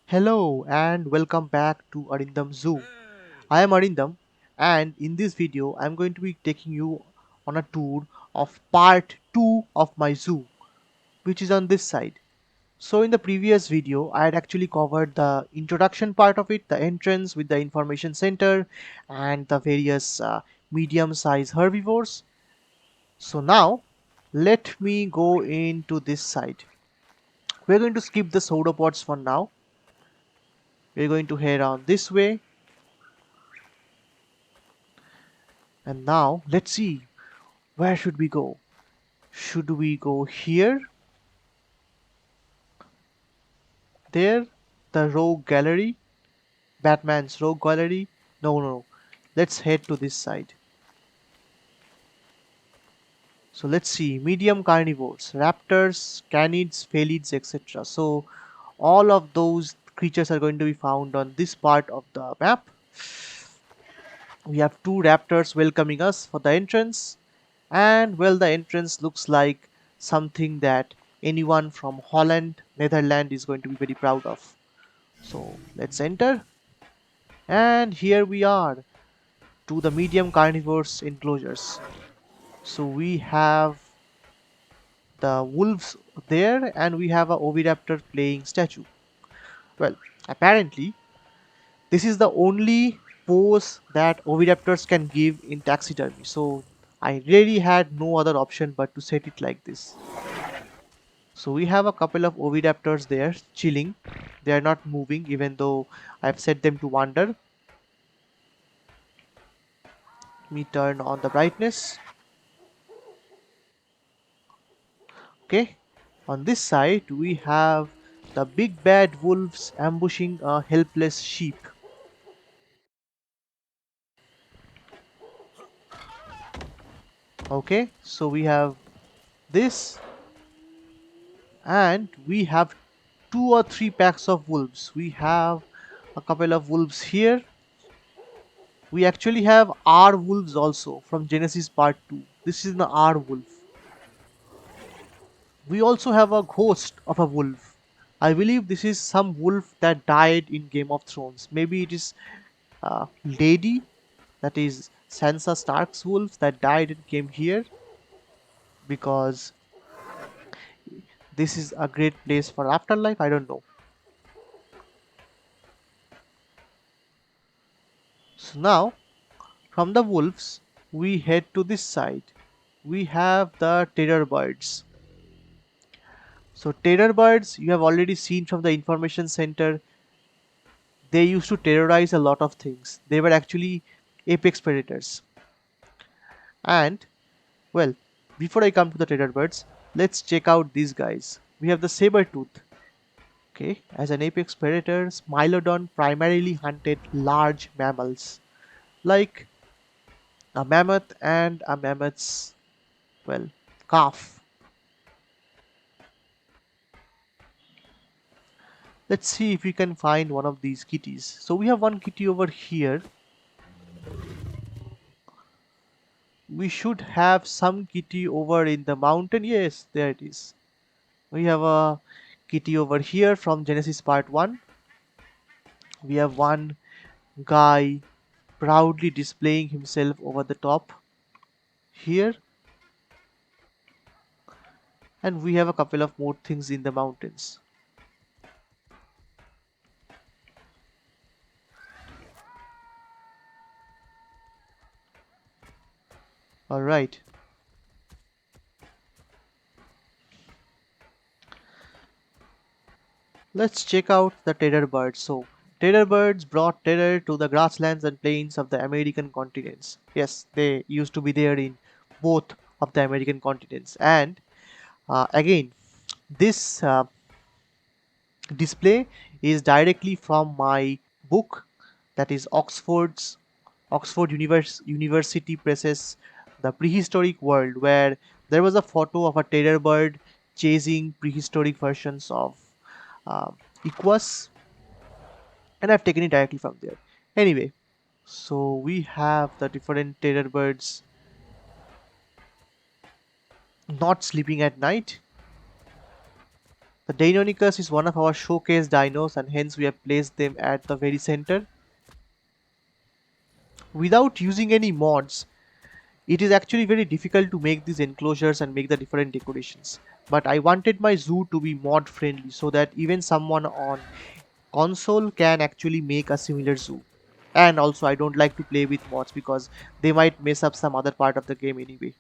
Hello and welcome back to Arindam Zoo. I am Arindam, and in this video I am going to be taking you on a tour of part 2 of my zoo, which is on this side. So in the previous video I had actually covered the introduction part of it, the entrance with the information center and the various medium sized herbivores. So now let me go into this side. We're going to skip the sauropods for now. We're going to head on this way. And now let's see, where should we go? Should we go here? There? The rogue gallery? Batman's rogue gallery? No, no, no. Let's head to this side. So let's see, medium carnivores, raptors, canids, felids, etc. So all of those creatures are going to be found on this part of the map. We have two raptors welcoming us for the entrance. And well, the entrance looks like something that anyone from Holland, Netherlands is going to be very proud of. So let's enter. And here we are to the medium carnivores enclosures. So we have the wolves there and we have a oviraptor playing statue. Well, apparently this is the only pose that oviraptors can give in taxidermy. So I really had no other option but to set it like this. So we have a couple of oviraptors there chilling. They are not moving even though I've set them to wander. Let me turn on the brightness. Okay. On this side we have the big bad wolves ambushing a helpless sheep. Okay, so we have this and we have two or three packs of wolves. We have a couple of wolves here. We actually have R wolves also from Genesis Part 2. This is the R wolf. We also have a ghost of a wolf. I believe this is some wolf that died in Game of Thrones. Maybe it is Lady, that is Sansa Stark's wolf that died and came here because this is a great place for afterlife. I don't know. So now from the wolves we head to this side. We have the terror birds. So terror birds you have already seen from the information center. They used to terrorize a lot of things. They were actually apex predators. And well, before I come to the terror birds, let's check out these guys. We have the Saber Tooth. Okay, as an apex predator, Smilodon primarily hunted large mammals like a mammoth and a mammoth's, well, calf. Let's see if we can find one of these kitties. So we have one kitty over here. We should have some kitty over in the mountain. Yes, there it is. We have a kitty over here from Genesis Part 1. We have one guy proudly displaying himself over the top here. And we have a couple of more things in the mountains. Alright. Let's check out the terror birds. So, terror birds brought terror to the grasslands and plains of the American continents. Yes, they used to be there in both of the American continents. And again, this display is directly from my book, that is University Press's The Prehistoric World, where there was a photo of a terror bird chasing prehistoric versions of uh, Equus, and I've taken it directly from there. Anyway, so we have the different terror birds not sleeping at night. The Deinonychus is one of our showcase dinos, and hence we have placed them at the very center. Without using any mods, it is actually very difficult to make these enclosures and make the different decorations. But I wanted my zoo to be mod friendly so that even someone on console can actually make a similar zoo. And also I don't like to play with mods because they might mess up some other part of the game anyway.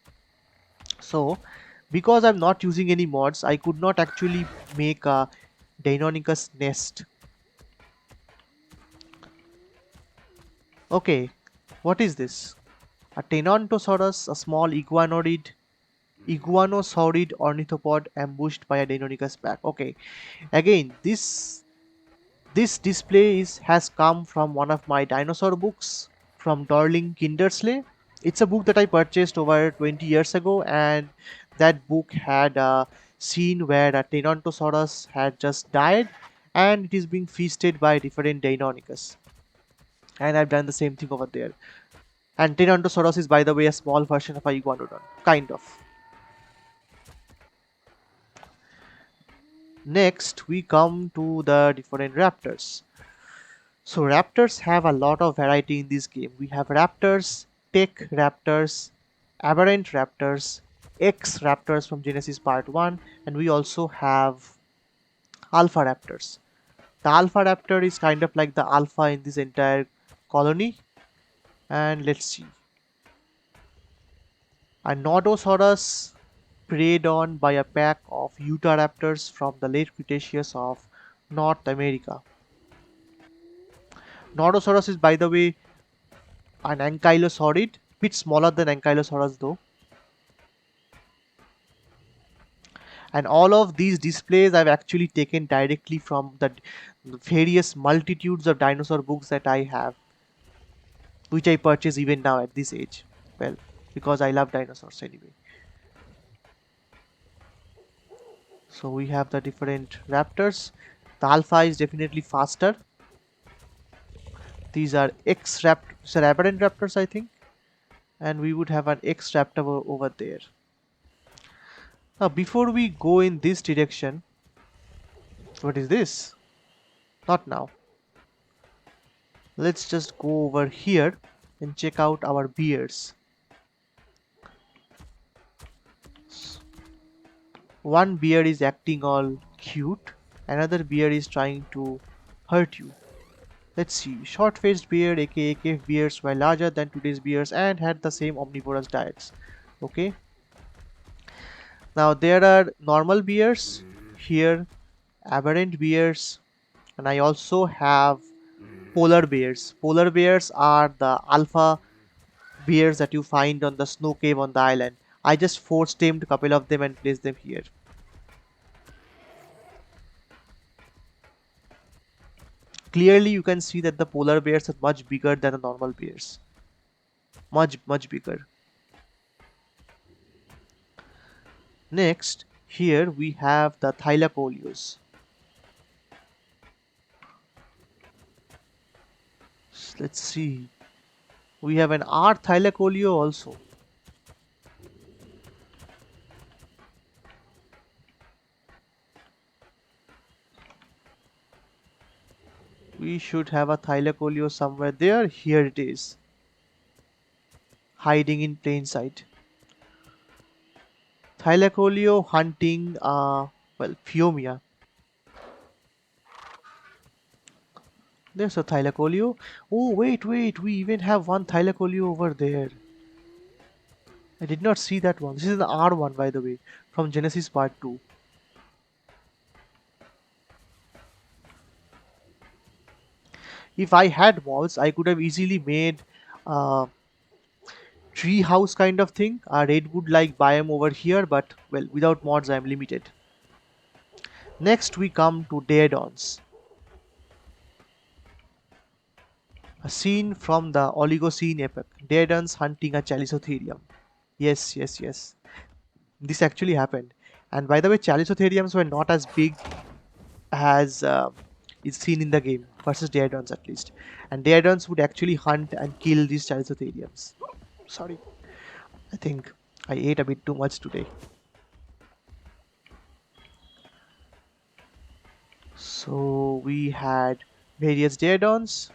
So because I'm not using any mods, I could not actually make a Deinonychus nest. Okay, what is this? A Tenontosaurus, a small iguanosaurid ornithopod ambushed by a Deinonychus pack. Okay, again, this display has come from one of my dinosaur books from Darling Kindersley. It's a book that I purchased over 20 years ago, and that book had a scene where a Tenontosaurus had just died and it is being feasted by different Deinonychus. And I've done the same thing over there. And Tyrannosaurus is, by the way, a small version of a iguanodon, kind of. Next, we come to the different raptors. So raptors have a lot of variety in this game. We have raptors, tech raptors, aberrant raptors, X raptors from Genesis Part 1, and we also have alpha raptors. The alpha raptor is kind of like the alpha in this entire colony. And let's see. A Nodosaurus preyed on by a pack of Utahraptors from the late Cretaceous of North America. Nodosaurus is, by the way, an ankylosaurid, bit smaller than Ankylosaurus though. And all of these displays I've actually taken directly from the various multitudes of dinosaur books that I have, which I purchase even now at this age. Well, because I love dinosaurs anyway. So we have the different raptors. The alpha is definitely faster. These are aberrant raptors, I think. And we would have an X raptor over there. Now, before we go in this direction, what is this? Not now. Let's just go over here and check out our bears. One bear is acting all cute, another bear is trying to hurt you. Let's see. Short-faced bear, aka cave bears, were larger than today's bears and had the same omnivorous diets. Okay. Now there are normal bears here, aberrant bears, and I also have polar bears. Polar bears are the alpha bears that you find on the snow cave on the island. I just force tamed a couple of them and placed them here. Clearly you can see that the polar bears are much bigger than the normal bears. Much bigger. Next, here we have the Thylacoleus. Let's see. We have an R Thylacoleo also. We should have a Thylacoleo somewhere there. Here it is. Hiding in plain sight. Thylacoleo hunting, Phiomia. There's a Thylacoleo. Oh, wait, we even have one Thylacoleo over there. I did not see that one. This is an R one, by the way, from Genesis Part 2. If I had walls, I could have easily made a tree house kind of thing, a redwood like biome over here, but well, without mods I am limited. Next we come to Daedons. A scene from the Oligocene epoch. Daedons hunting a Chalicotherium. Yes. This actually happened. And by the way, Chalicotheriums were not as big as is seen in the game, versus Daedons at least. And Daedons would actually hunt and kill these Chalicotheriums. Sorry. I think I ate a bit too much today. So we had various daedons.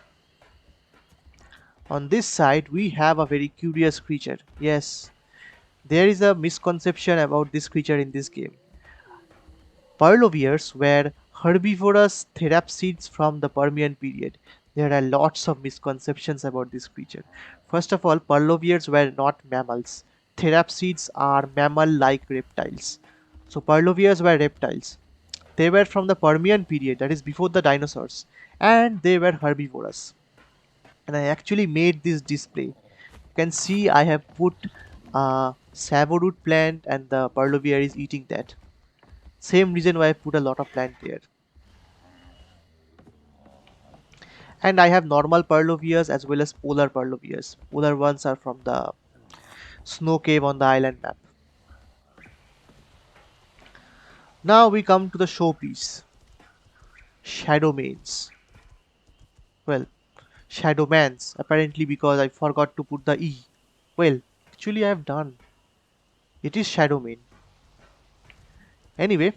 On this side we have a very curious creature. Yes, there is a misconception about this creature in this game. Parloviers were herbivorous therapsids from the Permian period. There are lots of misconceptions about this creature. First of all, Parloviers were not mammals. Therapsids are mammal-like reptiles. So Parloviers were reptiles. They were from the Permian period, that is before the dinosaurs, and they were herbivorous. And I actually made this display. You can see I have put a Saber Tooth plant and the Parlovier is eating that. Same reason why I put a lot of plant there. And I have normal Parloviers as well as polar Parloviers. Polar ones are from the snow cave on the island map. Now we come to the showpiece. Shadowmanes. Well, Shadowmans, apparently because I forgot to put the E. Well, actually I have done. It is Shadowmane. Anyway,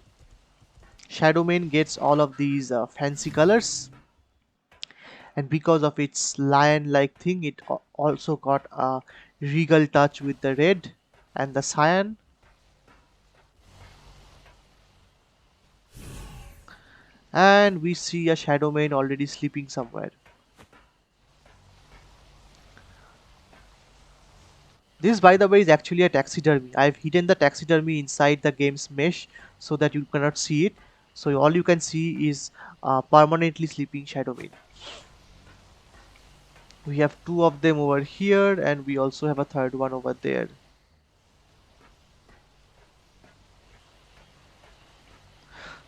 Shadowmane gets all of these fancy colors, and because of its lion-like thing, it also got a regal touch with the red and the cyan. And we see a Shadowmane already sleeping somewhere. This, by the way, is actually a taxidermy. I've hidden the taxidermy inside the game's mesh so that you cannot see it. So all you can see is permanently sleeping Shadowmane. We have two of them over here, and we also have a third one over there.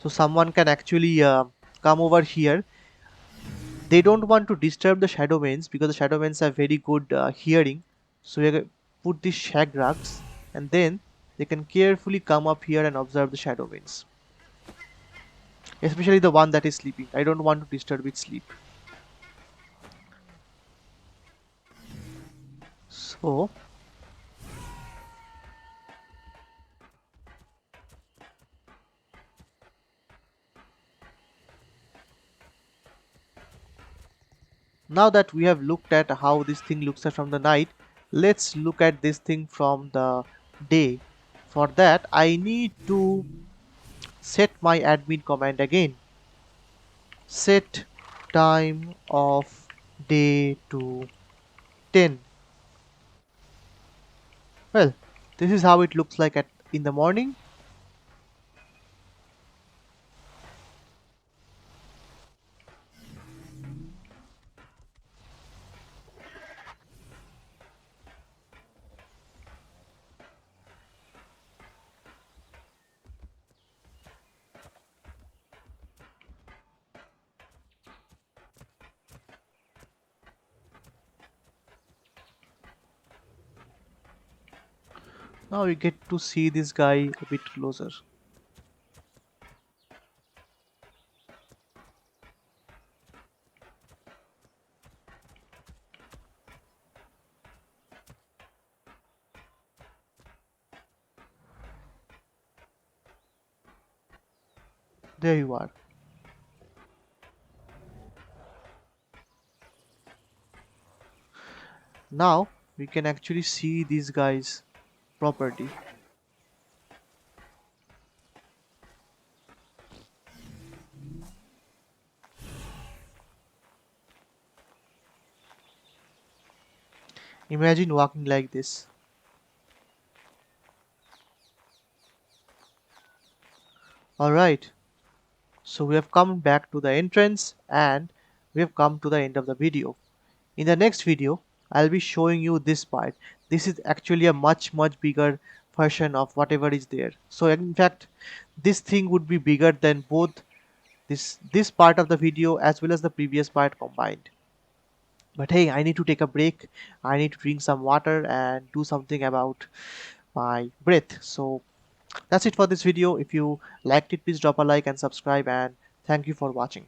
So someone can actually come over here. They don't want to disturb the Shadowmanes because the Shadowmanes have very good hearing. So we are put these shag rugs, and then they can carefully come up here and observe the Shadowmanes. Especially the one that is sleeping. I don't want to disturb its sleep. So now that we have looked at how this thing looks at from the night, let's look at this thing from the day. For that, I need to set my admin command again. Set time of day to 10. Well, this is how it looks like in the morning. Now we get to see this guy a bit closer. There you are. Now we can actually see these guys properly. Imagine walking like this. Alright, so we have come back to the entrance and we have come to the end of the video. In the next video, I'll be showing you this part. This is actually a much bigger version of whatever is there. So in fact, this thing would be bigger than both this part of the video as well as the previous part combined. But hey, I need to take a break. I need to drink some water and do something about my breath. So that's it for this video. If you liked it, please drop a like and subscribe, and thank you for watching.